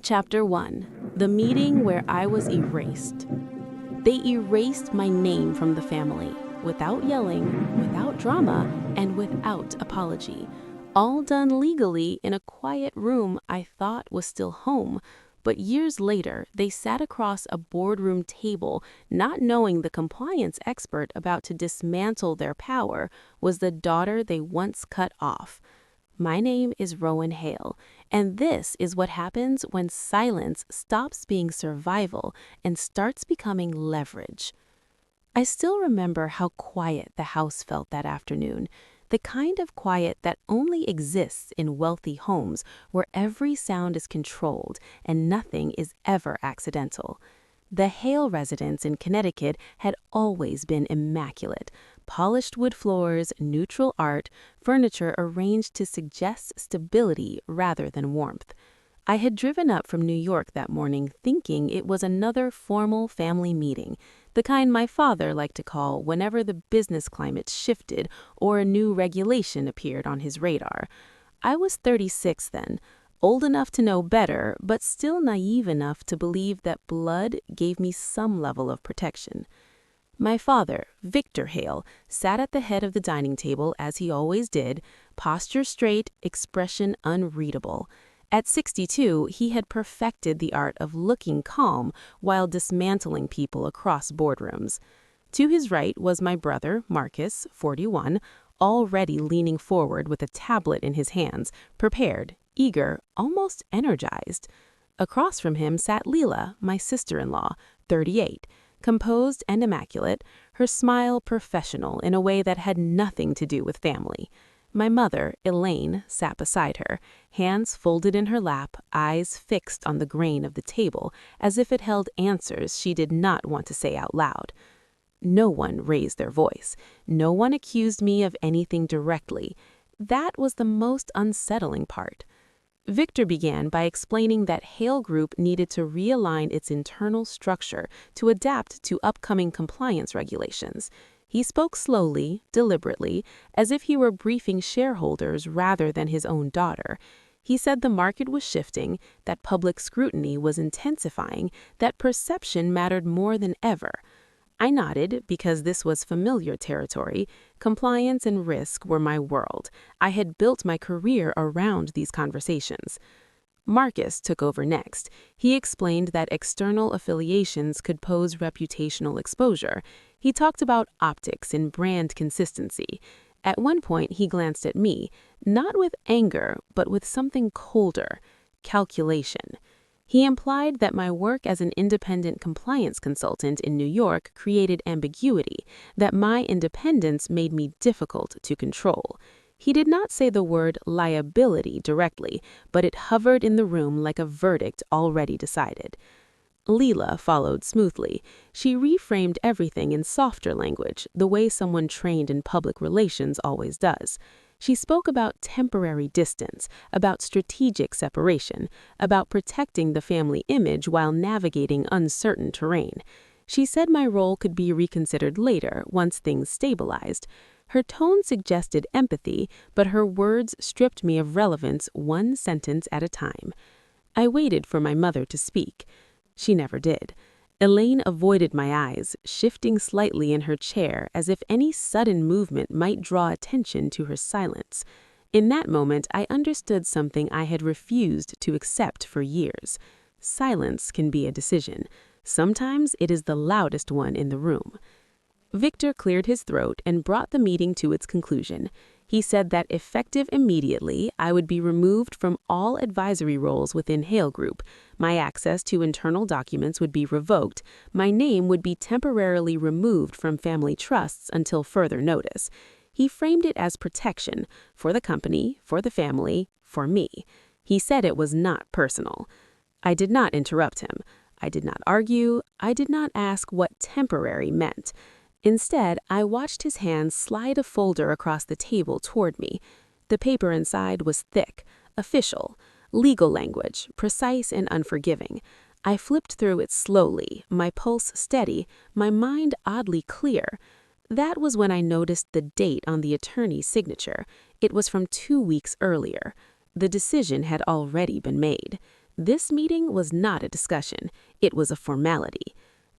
Chapter 1. The meeting where I was erased. They erased my name from the family, without yelling, without drama, and without apology. All done legally in a quiet room I thought was still home, but years later they sat across a boardroom table, not knowing the compliance expert about to dismantle their power was the daughter they once cut off. My name is Rowan Hale, and this is what happens when silence stops being survival and starts becoming leverage. I still remember how quiet the house felt that afternoon, the kind of quiet that only exists in wealthy homes where every sound is controlled and nothing is ever accidental. The Hale residence in Connecticut had always been immaculate. Polished wood floors, neutral art, furniture arranged to suggest stability rather than warmth. I had driven up from New York that morning thinking it was another formal family meeting, the kind my father liked to call whenever the business climate shifted or a new regulation appeared on his radar. I was 36 then, old enough to know better, but still naive enough to believe that blood gave me some level of protection. My father, Victor Hale, sat at the head of the dining table as he always did, posture straight, expression unreadable. At 62, he had perfected the art of looking calm while dismantling people across boardrooms. To his right was my brother, Marcus, 41, already leaning forward with a tablet in his hands, prepared, eager, almost energized. Across from him sat Leela, my sister-in-law, 38, composed and immaculate, her smile professional in a way that had nothing to do with family. My mother, Elaine, sat beside her, hands folded in her lap, eyes fixed on the grain of the table, as if it held answers she did not want to say out loud. No one raised their voice. No one accused me of anything directly. That was the most unsettling part. Victor began by explaining that Hale Group needed to realign its internal structure to adapt to upcoming compliance regulations. He spoke slowly, deliberately, as if he were briefing shareholders rather than his own daughter. He said the market was shifting, that public scrutiny was intensifying, that perception mattered more than ever. I nodded because this was familiar territory. Compliance and risk were my world. I had built my career around these conversations. Marcus took over next. He explained that external affiliations could pose reputational exposure. He talked about optics and brand consistency. At one point, he glanced at me, not with anger, but with something colder, calculation. He implied that my work as an independent compliance consultant in New York created ambiguity, that my independence made me difficult to control. He did not say the word liability directly, but it hovered in the room like a verdict already decided. Leela followed smoothly. She reframed everything in softer language, the way someone trained in public relations always does. She spoke about temporary distance, about strategic separation, about protecting the family image while navigating uncertain terrain. She said my role could be reconsidered later once things stabilized. Her tone suggested empathy, but her words stripped me of relevance one sentence at a time. I waited for my mother to speak. She never did. Elaine avoided my eyes, shifting slightly in her chair as if any sudden movement might draw attention to her silence. In that moment, I understood something I had refused to accept for years. Silence can be a decision. Sometimes it is the loudest one in the room. Victor cleared his throat and brought the meeting to its conclusion. He said that effective immediately, I would be removed from all advisory roles within Hale Group. My access to internal documents would be revoked. My name would be temporarily removed from family trusts until further notice. He framed it as protection for the company, for the family, for me. He said it was not personal. I did not interrupt him. I did not argue. I did not ask what temporary meant. Instead, I watched his hand slide a folder across the table toward me. The paper inside was thick, official, legal language, precise and unforgiving. I flipped through it slowly, my pulse steady, my mind oddly clear. That was when I noticed the date on the attorney's signature. It was from 2 weeks earlier. The decision had already been made. This meeting was not a discussion. It was a formality.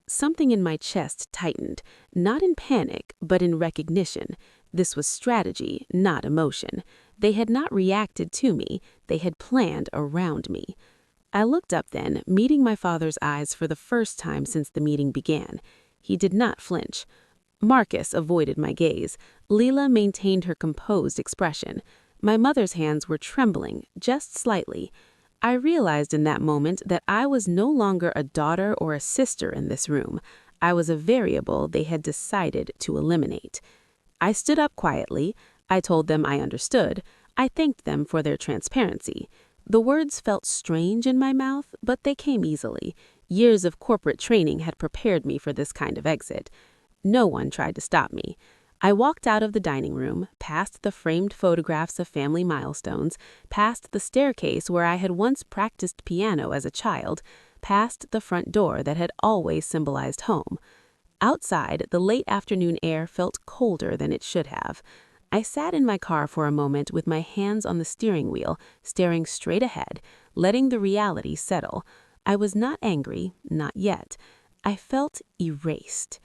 Something in my chest tightened, not in panic, but in recognition. This was strategy, not emotion. They had not reacted to me. They had planned around me. I looked up then, meeting my father's eyes for the first time since the meeting began. He did not flinch. Marcus avoided my gaze. Leela maintained her composed expression. My mother's hands were trembling, just slightly. I realized in that moment that I was no longer a daughter or a sister in this room. I was a variable they had decided to eliminate. I stood up quietly. I told them I understood. I thanked them for their transparency. The words felt strange in my mouth, but they came easily. Years of corporate training had prepared me for this kind of exit. No one tried to stop me. I walked out of the dining room, past the framed photographs of family milestones, past the staircase where I had once practiced piano as a child, past the front door that had always symbolized home. Outside, the late afternoon air felt colder than it should have. I sat in my car for a moment with my hands on the steering wheel, staring straight ahead, letting the reality settle. I was not angry, not yet. I felt erased.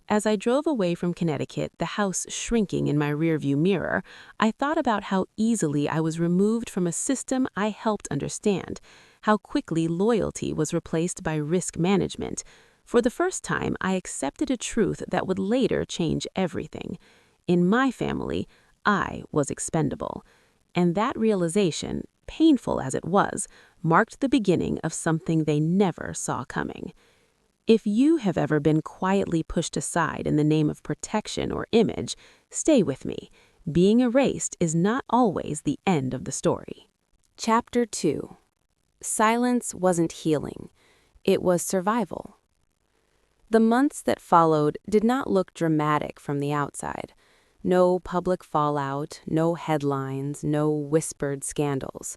As I drove away from Connecticut, the house shrinking in my rearview mirror, I thought about how easily I was removed from a system I helped understand, how quickly loyalty was replaced by risk management. For the first time, I accepted a truth that would later change everything. In my family, I was expendable. And that realization, painful as it was, marked the beginning of something they never saw coming. If you have ever been quietly pushed aside in the name of protection or image, stay with me. Being erased is not always the end of the story. Chapter 2. Silence wasn't healing. It was survival. The months that followed did not look dramatic from the outside. No public fallout, no headlines, no whispered scandals.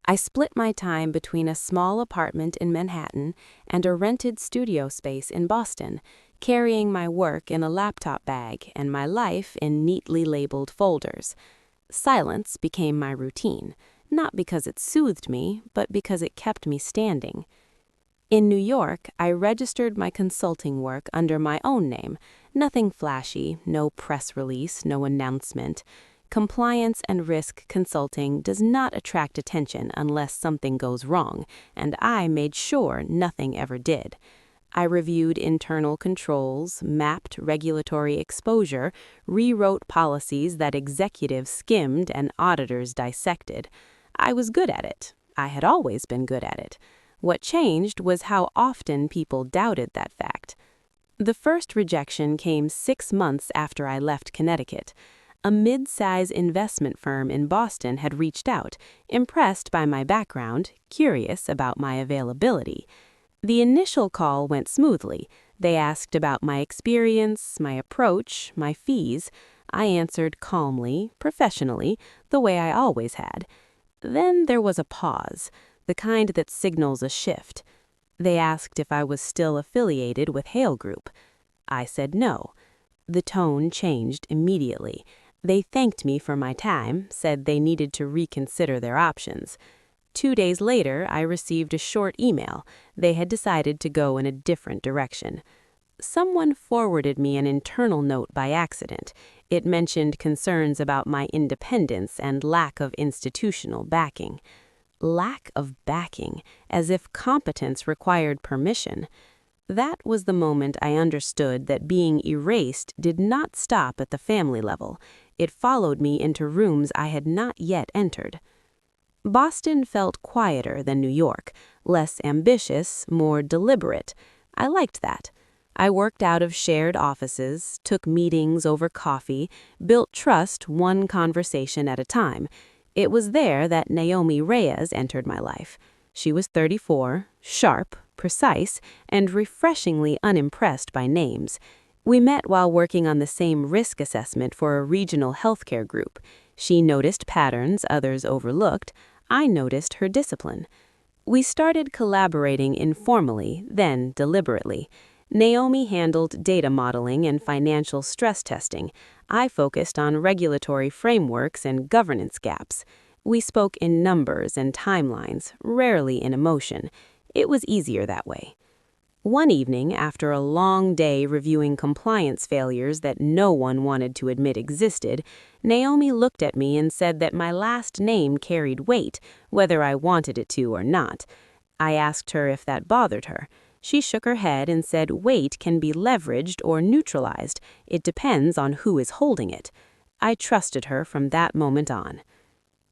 I split my time between a small apartment in Manhattan and a rented studio space in Boston, carrying my work in a laptop bag and my life in neatly labeled folders. Silence became my routine, not because it soothed me, but because it kept me standing. In New York, I registered my consulting work under my own name. Nothing flashy, no press release, no announcement. Compliance and risk consulting does not attract attention unless something goes wrong, and I made sure nothing ever did. I reviewed internal controls, mapped regulatory exposure, rewrote policies that executives skimmed and auditors dissected. I was good at it. I had always been good at it. What changed was how often people doubted that fact. The first rejection came 6 months after I left Connecticut. A mid-size investment firm in Boston had reached out, impressed by my background, curious about my availability. The initial call went smoothly. They asked about my experience, my approach, my fees. I answered calmly, professionally, the way I always had. Then there was a pause, the kind that signals a shift. They asked if I was still affiliated with Hale Group. I said no. The tone changed immediately. They thanked me for my time, said they needed to reconsider their options. 2 days later, I received a short email. They had decided to go in a different direction. Someone forwarded me an internal note by accident. It mentioned concerns about my independence and lack of institutional backing. Lack of backing, as if competence required permission. That was the moment I understood that being erased did not stop at the family level. It followed me into rooms I had not yet entered. Boston felt quieter than New York, less ambitious, more deliberate. I liked that. I worked out of shared offices, took meetings over coffee, built trust one conversation at a time. It was there that Naomi Reyes entered my life. She was 34, sharp, precise, and refreshingly unimpressed by names. We met while working on the same risk assessment for a regional healthcare group. She noticed patterns others overlooked. I noticed her discipline. We started collaborating informally, then deliberately. Naomi handled data modeling and financial stress testing. I focused on regulatory frameworks and governance gaps. We spoke in numbers and timelines, rarely in emotion. It was easier that way. One evening, after a long day reviewing compliance failures that no one wanted to admit existed, Naomi looked at me and said that my last name carried weight, whether I wanted it to or not. I asked her if that bothered her. She shook her head and said weight can be leveraged or neutralized. It depends on who is holding it. I trusted her from that moment on.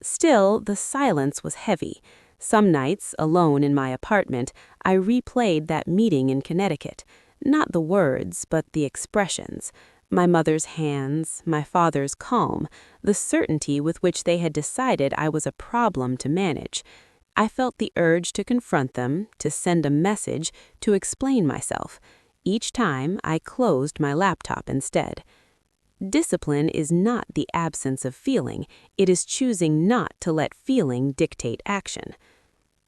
Still, the silence was heavy. Some nights, alone in my apartment, I replayed that meeting in Connecticut. Not the words, but the expressions. My mother's hands, my father's calm, the certainty with which they had decided I was a problem to manage. I felt the urge to confront them, to send a message, to explain myself. Each time, I closed my laptop instead. Discipline is not the absence of feeling, it is choosing not to let feeling dictate action.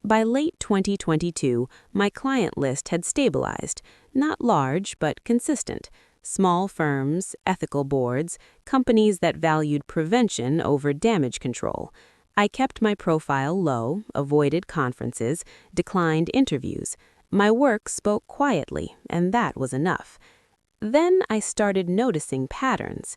By late 2022, my client list had stabilized, not large but consistent. Small firms, ethical boards, companies that valued prevention over damage control. I kept my profile low, avoided conferences, declined interviews. My work spoke quietly, and that was enough. Then I started noticing patterns.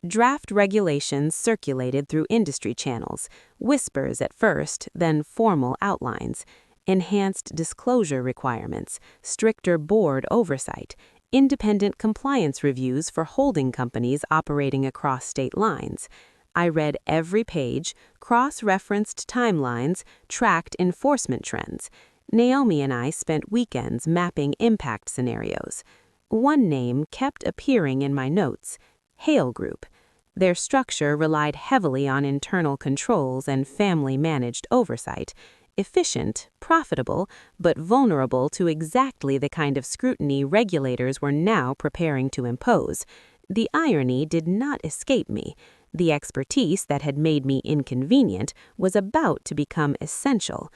Draft regulations circulated through industry channels, whispers at first, then formal outlines, enhanced disclosure requirements, stricter board oversight, independent compliance reviews for holding companies operating across state lines. I read every page, cross-referenced timelines, tracked enforcement trends. Naomi and I spent weekends mapping impact scenarios. One name kept appearing in my notes, Hale Group. Their structure relied heavily on internal controls and family-managed oversight. Efficient, profitable, but vulnerable to exactly the kind of scrutiny regulators were now preparing to impose. The irony did not escape me. The expertise that had made me inconvenient was about to become essential.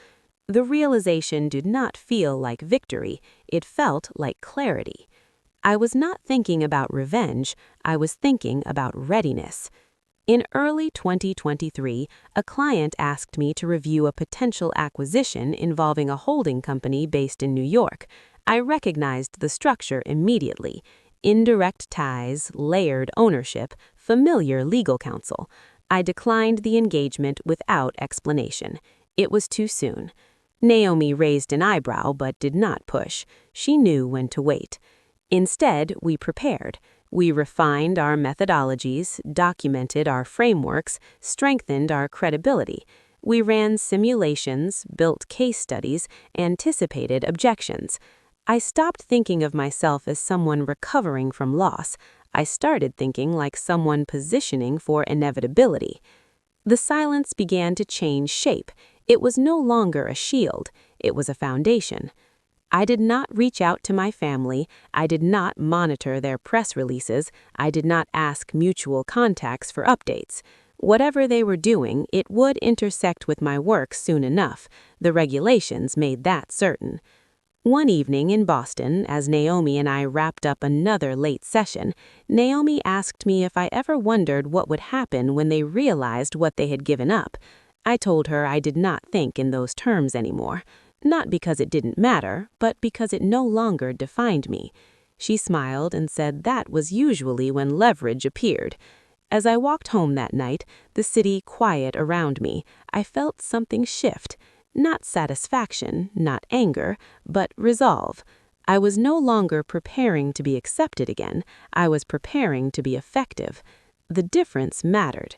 The realization did not feel like victory, it felt like clarity. I was not thinking about revenge, I was thinking about readiness. In early 2023, a client asked me to review a potential acquisition involving a holding company based in New York. I recognized the structure immediately. Indirect ties, layered ownership, familiar legal counsel. I declined the engagement without explanation. It was too soon. Naomi raised an eyebrow but did not push. She knew when to wait. Instead, we prepared. We refined our methodologies, documented our frameworks, strengthened our credibility. We ran simulations, built case studies, anticipated objections. I stopped thinking of myself as someone recovering from loss. I started thinking like someone positioning for inevitability. The silence began to change shape. It was no longer a shield. It was a foundation. I did not reach out to my family. I did not monitor their press releases. I did not ask mutual contacts for updates. Whatever they were doing, it would intersect with my work soon enough. The regulations made that certain. One evening in Boston, as Naomi and I wrapped up another late session, Naomi asked me if I ever wondered what would happen when they realized what they had given up. I told her I did not think in those terms anymore. Not because it didn't matter, but because it no longer defined me. She smiled and said that was usually when leverage appeared. As I walked home that night, the city quiet around me, I felt something shift. Not satisfaction, not anger, but resolve. I was no longer preparing to be accepted again. I was preparing to be effective. The difference mattered.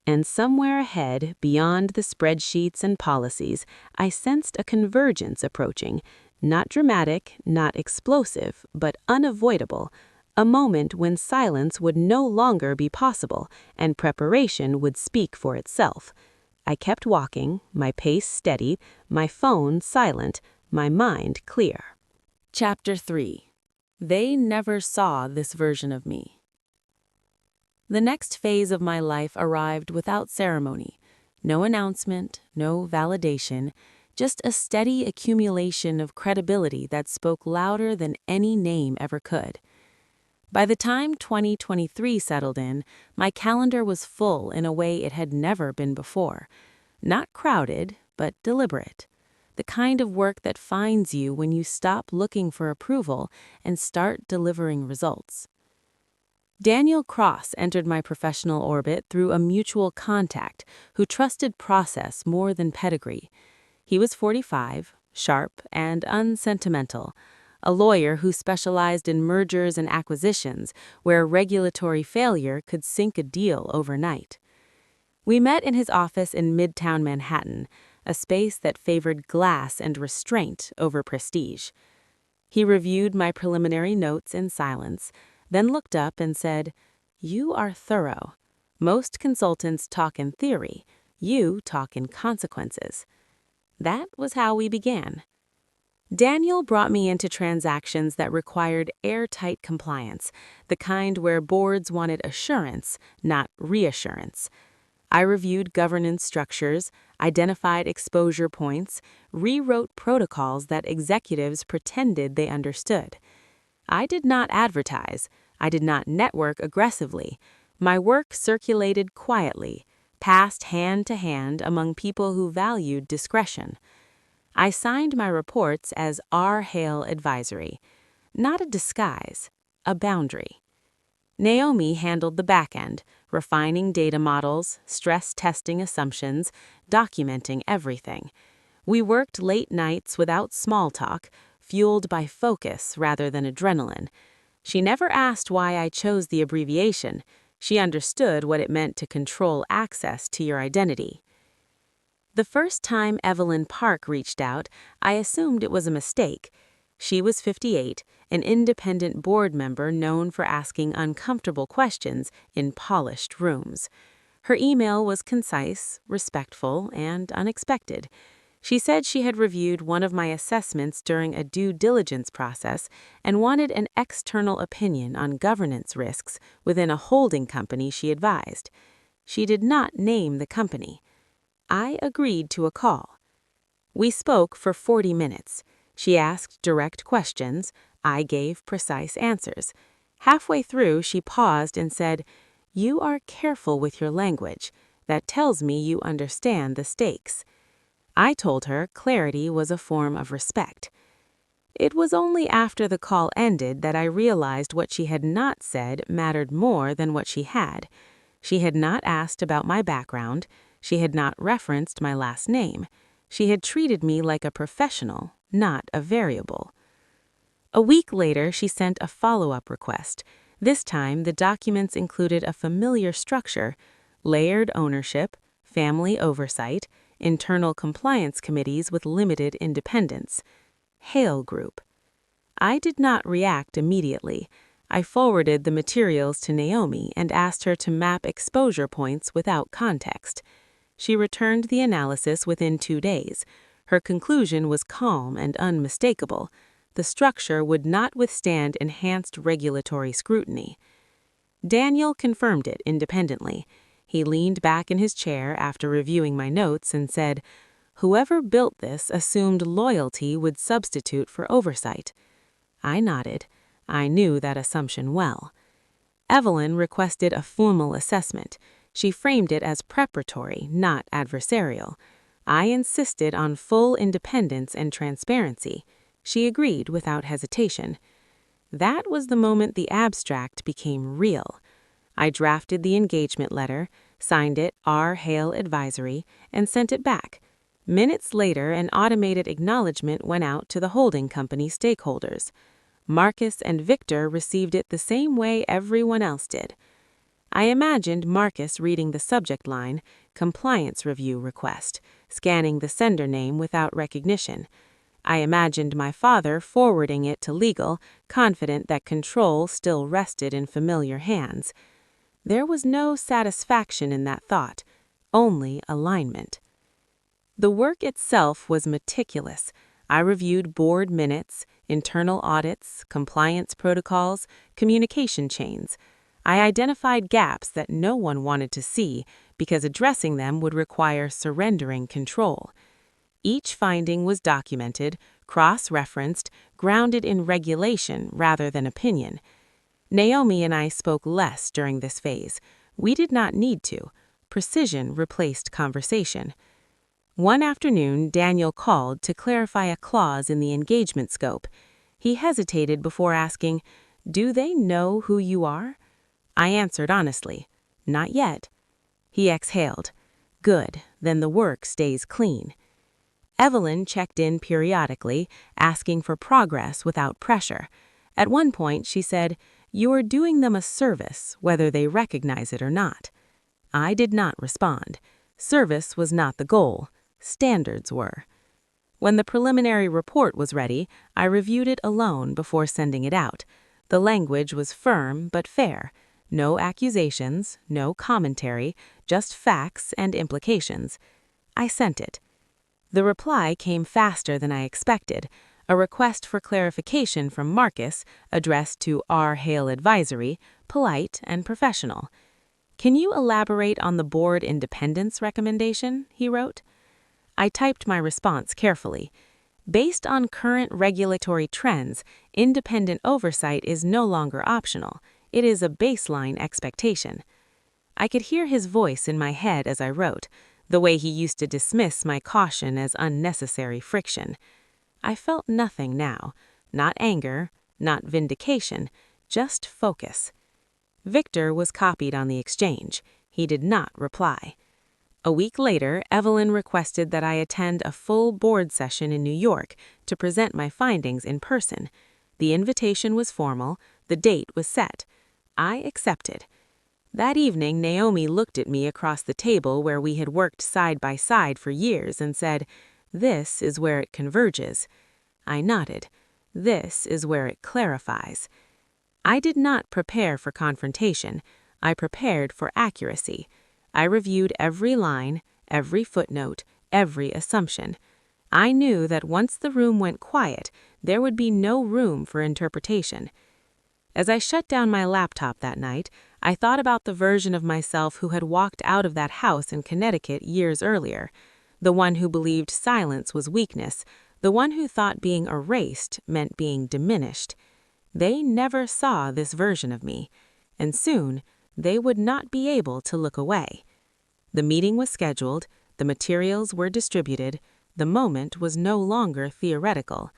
And somewhere ahead, beyond the spreadsheets and policies, I sensed a convergence approaching. Not dramatic, not explosive, but unavoidable. A moment when silence would no longer be possible, and preparation would speak for itself. I kept walking, my pace steady, my phone silent, my mind clear. Chapter 3. They never saw this version of me. The next phase of my life arrived without ceremony. No announcement, no validation, just a steady accumulation of credibility that spoke louder than any name ever could. By the time 2023 settled in, my calendar was full in a way it had never been before. Not crowded, but deliberate. The kind of work that finds you when you stop looking for approval and start delivering results. Daniel Cross entered my professional orbit through a mutual contact who trusted process more than pedigree. He was 45, sharp, and unsentimental, a lawyer who specialized in mergers and acquisitions where regulatory failure could sink a deal overnight. We met in his office in Midtown Manhattan, a space that favored glass and restraint over prestige. He reviewed my preliminary notes in silence, then looked up and said, "You are thorough. Most consultants talk in theory. You talk in consequences." That was how we began. Daniel brought me into transactions that required airtight compliance, the kind where boards wanted assurance, not reassurance. I reviewed governance structures, identified exposure points, rewrote protocols that executives pretended they understood. I did not advertise. I did not network aggressively. My work circulated quietly, passed hand to hand among people who valued discretion. I signed my reports as R. Hale Advisory. Not a disguise, a boundary. Naomi handled the back end, refining data models, stress testing assumptions, documenting everything. We worked late nights without small talk, fueled by focus rather than adrenaline. She never asked why I chose the abbreviation. She understood what it meant to control access to your identity. The first time Evelyn Park reached out, I assumed it was a mistake. She was 58, an independent board member known for asking uncomfortable questions in polished rooms. Her email was concise, respectful, and unexpected. She said she had reviewed one of my assessments during a due diligence process and wanted an external opinion on governance risks within a holding company she advised. She did not name the company. I agreed to a call. We spoke for 40 minutes. She asked direct questions. I gave precise answers. Halfway through, she paused and said, "You are careful with your language. That tells me you understand the stakes." I told her clarity was a form of respect. It was only after the call ended that I realized what she had not said mattered more than what she had. She had not asked about my background. She had not referenced my last name. She had treated me like a professional, not a variable. A week later, she sent a follow-up request. This time, the documents included a familiar structure: layered ownership, family oversight, internal compliance committees with limited independence. Hale Group. I did not react immediately. I forwarded the materials to Naomi and asked her to map exposure points without context. She returned the analysis within 2 days. Her conclusion was calm and unmistakable. The structure would not withstand enhanced regulatory scrutiny. Daniel confirmed it independently. He leaned back in his chair after reviewing my notes and said, "Whoever built this assumed loyalty would substitute for oversight." I nodded. I knew that assumption well. Evelyn requested a formal assessment. She framed it as preparatory, not adversarial. I insisted on full independence and transparency. She agreed without hesitation. That was the moment the abstract became real. I drafted the engagement letter, signed it R. Hale Advisory, and sent it back. Minutes later, an automated acknowledgement went out to the holding company stakeholders. Marcus and Victor received it the same way everyone else did. I imagined Marcus reading the subject line, "Compliance Review Request," scanning the sender name without recognition. I imagined my father forwarding it to legal, confident that control still rested in familiar hands. There was no satisfaction in that thought, only alignment. The work itself was meticulous. I reviewed board minutes, internal audits, compliance protocols, communication chains. I identified gaps that no one wanted to see because addressing them would require surrendering control. Each finding was documented, cross-referenced, grounded in regulation rather than opinion. Naomi and I spoke less during this phase. We did not need to. Precision replaced conversation. One afternoon, Daniel called to clarify a clause in the engagement scope. He hesitated before asking, "Do they know who you are?" I answered honestly, "Not yet." He exhaled. "Good, then the work stays clean." Evelyn checked in periodically, asking for progress without pressure. At one point, she said, "You're doing them a service, whether they recognize it or not." I did not respond. Service was not the goal. Standards were. When the preliminary report was ready, I reviewed it alone before sending it out. The language was firm but fair. No accusations, no commentary, just facts and implications. I sent it. The reply came faster than I expected, a request for clarification from Marcus, addressed to R. Hale Advisory, polite and professional. "Can you elaborate on the board independence recommendation?" he wrote. I typed my response carefully. Based on current regulatory trends, independent oversight is no longer optional. It is a baseline expectation. I could hear his voice in my head as I wrote, the way he used to dismiss my caution as unnecessary friction. I felt nothing now, not anger, not vindication, just focus. Victor was copied on the exchange. He did not reply. A week later, Evelyn requested that I attend a full board session in New York to present my findings in person. The invitation was formal, the date was set. I accepted. That evening, Naomi looked at me across the table where we had worked side by side for years and said, "This is where it converges." I nodded. "This is where it clarifies." I did not prepare for confrontation. I prepared for accuracy. I reviewed every line, every footnote, every assumption. I knew that once the room went quiet, there would be no room for interpretation. As I shut down my laptop that night, I thought about the version of myself who had walked out of that house in Connecticut years earlier, the one who believed silence was weakness, the one who thought being erased meant being diminished. They never saw this version of me, and soon they would not be able to look away. The meeting was scheduled, the materials were distributed, the moment was no longer theoretical.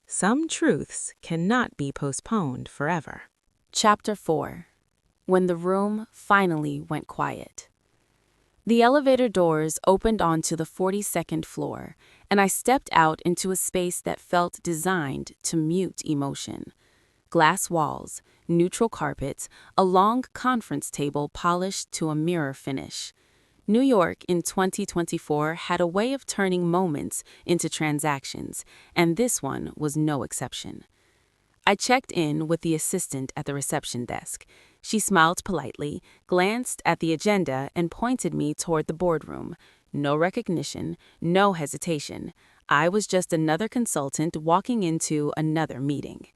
Some truths cannot be postponed forever. Chapter 4. When the room finally went quiet. The elevator doors opened onto the 42nd floor, and I stepped out into a space that felt designed to mute emotion. Glass walls, neutral carpets, a long conference table polished to a mirror finish. New York in 2024 had a way of turning moments into transactions, and this one was no exception. I checked in with the assistant at the reception desk. She smiled politely, glanced at the agenda, and pointed me toward the boardroom. No recognition, no hesitation. I was just another consultant walking into another meeting.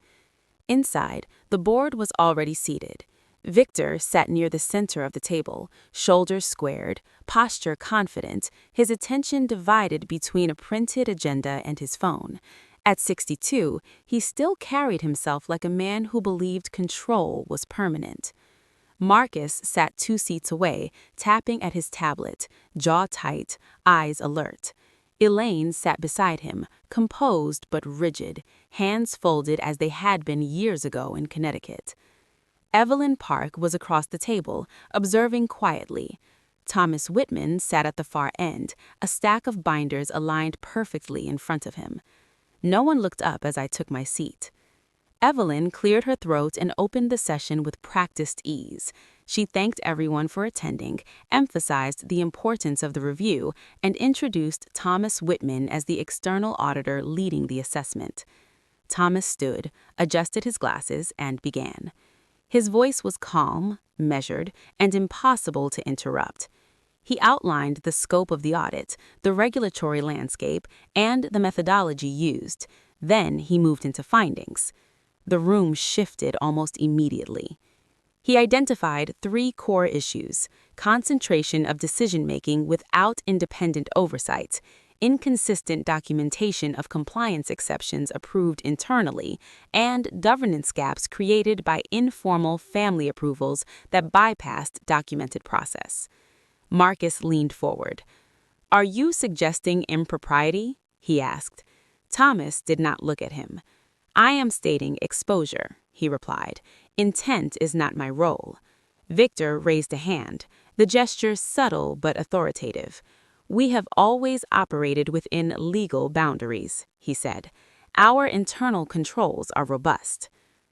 Inside, the board was already seated. Victor sat near the center of the table, shoulders squared, posture confident, his attention divided between a printed agenda and his phone. At 62, he still carried himself like a man who believed control was permanent. Marcus sat 2 seats away, tapping at his tablet, jaw tight, eyes alert. Elaine sat beside him, composed but rigid, hands folded as they had been years ago in Connecticut. Evelyn Park was across the table, observing quietly. Thomas Whitman sat at the far end, a stack of binders aligned perfectly in front of him. No one looked up as I took my seat. Evelyn cleared her throat and opened the session with practiced ease. She thanked everyone for attending, emphasized the importance of the review, and introduced Thomas Whitman as the external auditor leading the assessment. Thomas stood, adjusted his glasses, and began. His voice was calm, measured, and impossible to interrupt. He outlined the scope of the audit, the regulatory landscape, and the methodology used. Then he moved into findings. The room shifted almost immediately. He identified 3 core issues: concentration of decision-making without independent oversight, inconsistent documentation of compliance exceptions approved internally, and governance gaps created by informal family approvals that bypassed documented process. Marcus leaned forward. "Are you suggesting impropriety?" he asked. Thomas did not look at him. "I am stating exposure," he replied. "Intent is not my role." Victor raised a hand, the gesture subtle but authoritative. "We have always operated within legal boundaries," he said. "Our internal controls are robust."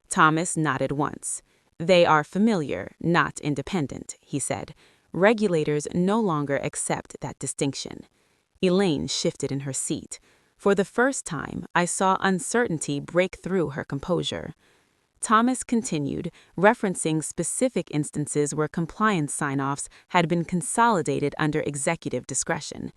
Thomas nodded once. "They are familiar, not independent," he said. "Regulators no longer accept that distinction." Elaine shifted in her seat. For the first time, I saw uncertainty break through her composure. Thomas continued, referencing specific instances where compliance sign-offs had been consolidated under executive discretion.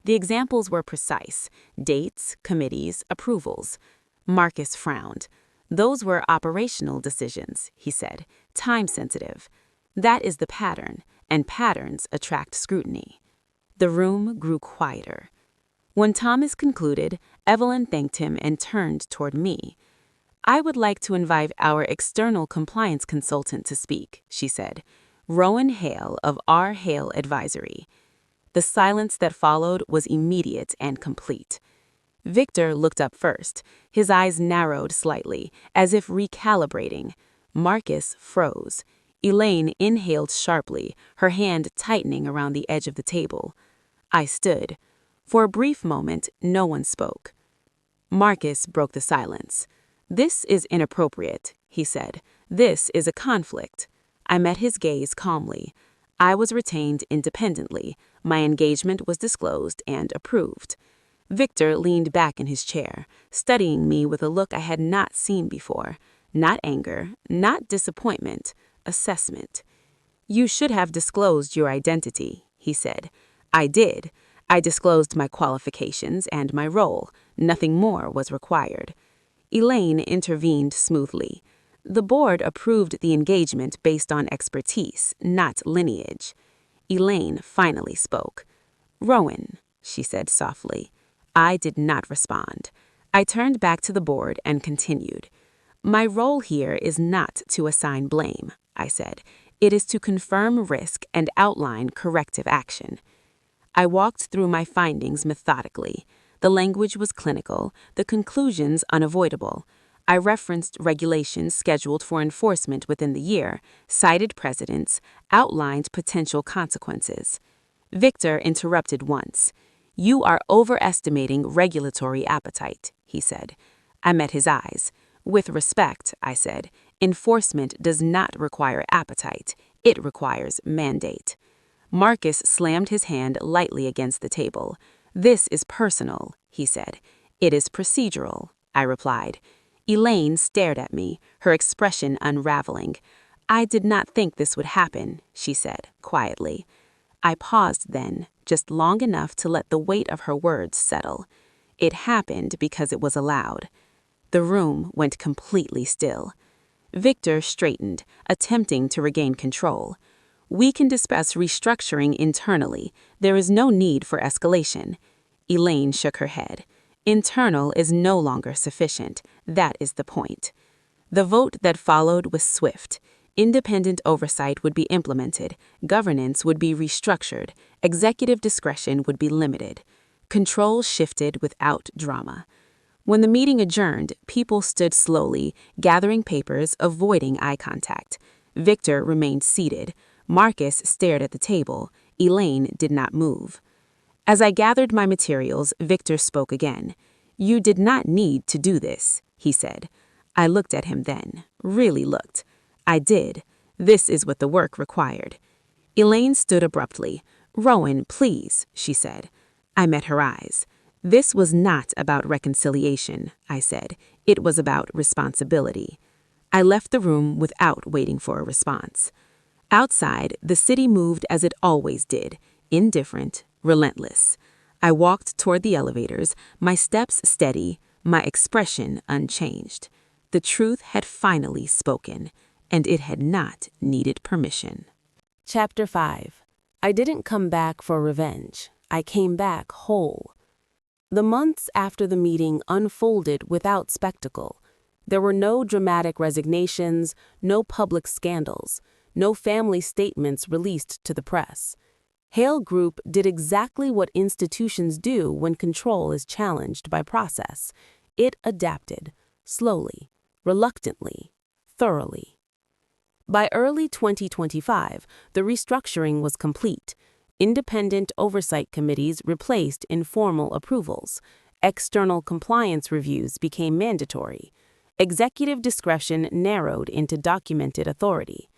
The examples were precise: dates, committees, approvals. Marcus frowned. "Those were operational decisions," he said, "time-sensitive. That is the pattern, and patterns attract scrutiny." The room grew quieter. When Thomas concluded, Evelyn thanked him and turned toward me. "I would like to invite our external compliance consultant to speak," she said. "Rowan Hale of R. Hale Advisory." The silence that followed was immediate and complete. Victor looked up first. His eyes narrowed slightly, as if recalibrating. Marcus froze. Elaine inhaled sharply, her hand tightening around the edge of the table. I stood. For a brief moment, no one spoke. Marcus broke the silence. "This is inappropriate," he said. "This is a conflict." I met his gaze calmly. I was retained independently. My engagement was disclosed and approved. Victor leaned back in his chair, studying me with a look I had not seen before. Not anger, not disappointment, assessment. "You should have disclosed your identity," he said. "I did. I disclosed my qualifications and my role. Nothing more was required." Elaine intervened smoothly. "The board approved the engagement based on expertise, not lineage." Elaine finally spoke. "Rowan," she said softly. I did not respond. I turned back to the board and continued. "My role here is not to assign blame," I said. "It is to confirm risk and outline corrective action." I walked through my findings methodically. The language was clinical, the conclusions unavoidable. I referenced regulations scheduled for enforcement within the year, cited precedents, outlined potential consequences. Victor interrupted once. "You are overestimating regulatory appetite," he said. I met his eyes. "With respect," I said, "enforcement does not require appetite. It requires mandate." Marcus slammed his hand lightly against the table. "This is personal," he said. "It is procedural," I replied. Elaine stared at me, her expression unraveling. "I did not think this would happen," she said, quietly. I paused then, just long enough to let the weight of her words settle. It happened because it was allowed. The room went completely still. Victor straightened, attempting to regain control. "We can discuss restructuring internally. There is no need for escalation." Elaine shook her head. "Internal is no longer sufficient. That is the point." The vote that followed was swift. Independent oversight would be implemented, governance would be restructured, executive discretion would be limited. Control shifted without drama. When the meeting adjourned, people stood slowly, gathering papers, avoiding eye contact. Victor remained seated. Marcus stared at the table. Elaine did not move. As I gathered my materials, Victor spoke again. "You did not need to do this," he said. I looked at him then, really looked. I did. This is what the work required. Elaine stood abruptly. "Rowan, please," she said. I met her eyes. "This was not about reconciliation," I said. "It was about responsibility." I left the room without waiting for a response. Outside, the city moved as it always did, indifferent, relentless. I walked toward the elevators, my steps steady, my expression unchanged. The truth had finally spoken, and it had not needed permission. Chapter 5. I didn't come back for revenge. I came back whole. The months after the meeting unfolded without spectacle. There were no dramatic resignations, no public scandals, no family statements released to the press. Hale Group did exactly what institutions do when control is challenged by process. It adapted, slowly, reluctantly, thoroughly. By early 2025, the restructuring was complete. Independent oversight committees replaced informal approvals. External compliance reviews became mandatory. Executive discretion narrowed into documented authority.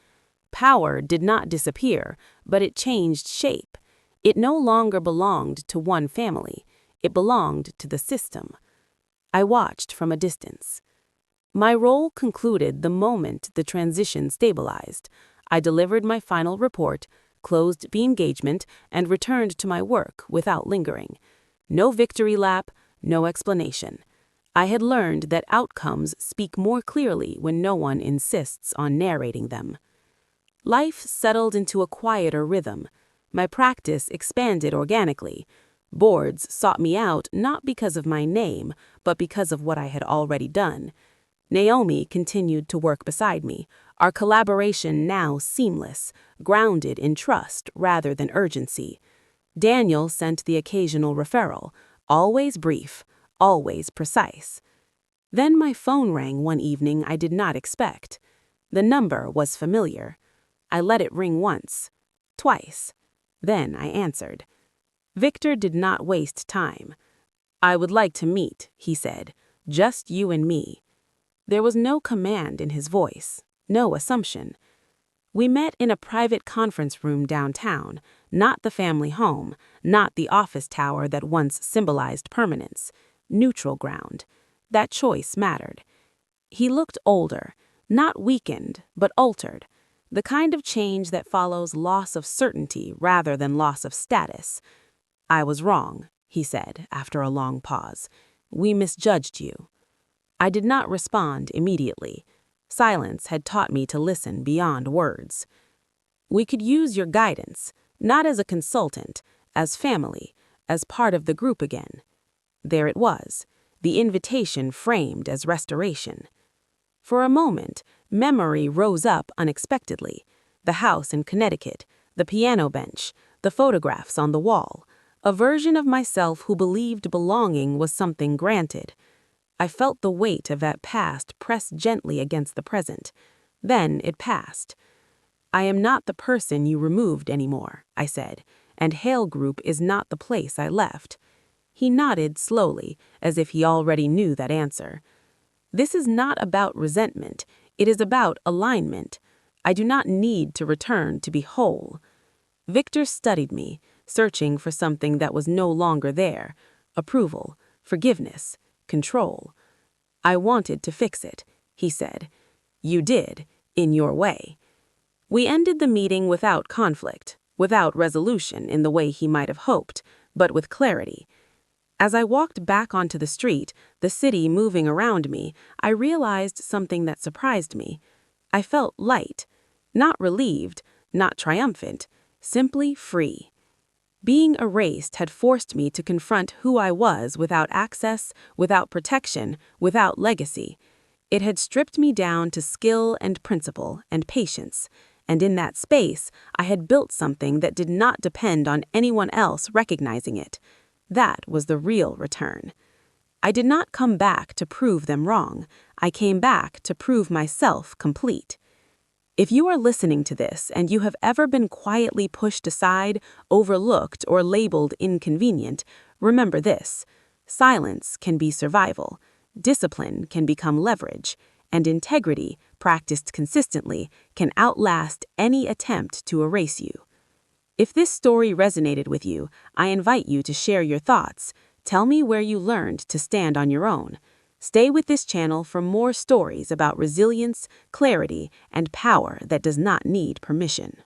Power did not disappear, but it changed shape. It no longer belonged to one family. It belonged to the system. I watched from a distance. My role concluded the moment the transition stabilized. I delivered my final report, closed the engagement, and returned to my work without lingering. No victory lap, no explanation. I had learned that outcomes speak more clearly when no one insists on narrating them. Life settled into a quieter rhythm. My practice expanded organically. Boards sought me out not because of my name, but because of what I had already done. Naomi continued to work beside me, our collaboration now seamless, grounded in trust rather than urgency. Daniel sent the occasional referral, always brief, always precise. Then my phone rang one evening I did not expect. The number was familiar. I let it ring once, twice. Then I answered. Victor did not waste time. "I would like to meet," he said, "just you and me." There was no command in his voice, no assumption. We met in a private conference room downtown, not the family home, not the office tower that once symbolized permanence. Neutral ground. That choice mattered. He looked older, not weakened, but altered. The kind of change that follows loss of certainty rather than loss of status. "I was wrong," he said after a long pause. "We misjudged you." I did not respond immediately. Silence had taught me to listen beyond words. "We could use your guidance, not as a consultant, as family, as part of the group again." There it was, the invitation framed as restoration. For a moment, memory rose up unexpectedly. The house in Connecticut, the piano bench, the photographs on the wall. A version of myself who believed belonging was something granted. I felt the weight of that past press gently against the present. Then it passed. "I am not the person you removed anymore," I said, "and Hale Group is not the place I left." He nodded slowly, as if he already knew that answer. "This is not about resentment. It is about alignment. I do not need to return to be whole." Victor studied me, searching for something that was no longer there. Approval, forgiveness, control. "I wanted to fix it," he said. "You did, in your way." We ended the meeting without conflict, without resolution in the way he might have hoped, but with clarity. As I walked back onto the street, the city moving around me, I realized something that surprised me. I felt light, not relieved, not triumphant, simply free. Being erased had forced me to confront who I was without access, without protection, without legacy. It had stripped me down to skill and principle and patience, and in that space I had built something that did not depend on anyone else recognizing it. That was the real return. I did not come back to prove them wrong. I came back to prove myself complete. If you are listening to this and you have ever been quietly pushed aside, overlooked, or labeled inconvenient, remember this: silence can be survival, discipline can become leverage, and integrity, practiced consistently, can outlast any attempt to erase you. If this story resonated with you, I invite you to share your thoughts. Tell me where you learned to stand on your own. Stay with this channel for more stories about resilience, clarity, and power that does not need permission.